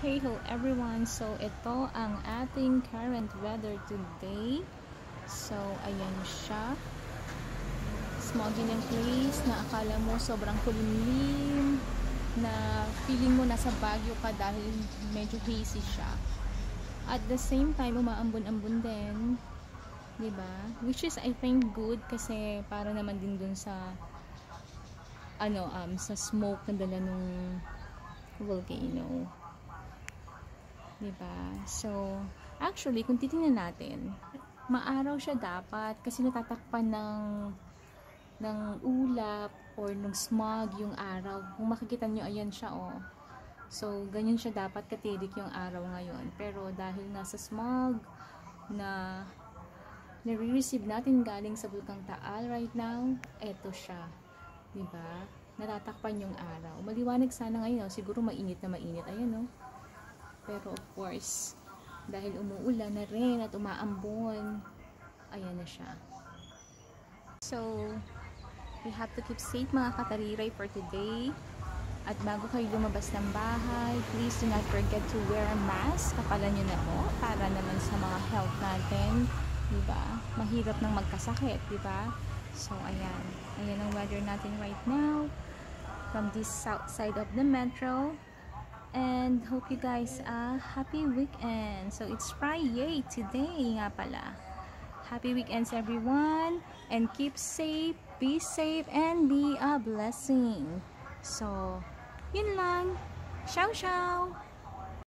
Hey ho everyone! So ito ang ating current weather today. So ayan siya. Smoggy ng place na akala mo sobrang kulimlim, na feeling mo nasa Baguio ka dahil medyo hazy siya. At the same time umaambon-ambon din, 'di ba? Which is I think good kasi para naman din dun sa sa smoke na dala nung volcano. Diba? So, actually, kung titingnan natin, maaraw siya dapat kasi natatakpan ng ulap or ng smog yung araw. Kung makikita nyo, ayan siya, oh. So, ganyan siya dapat katirik yung araw ngayon. Pero dahil nasa smog na nare-receive natin galing sa Bulkang Taal right now, eto siya. Diba? Natatakpan yung araw. Maliwanag sana ngayon, oh. Siguro mainit na mainit. Ayan, oh. Pero of course, dahil umuulan na rin at umaambon, ayan na siya. So, we have to keep safe mga katariray for today. At bago kayo lumabas ng bahay, please do not forget to wear a mask. Kapalan nyo na po para naman sa mga health natin. Diba? Mahirap nang magkasakit, diba? So, ayan. Ayan ang weather natin right now from this south side of the metro. And hope you guys a happy weekend. So it's Friday today nga pala. Happy weekends everyone, and keep safe, be safe, and be a blessing. So, yun lang. Ciao, ciao!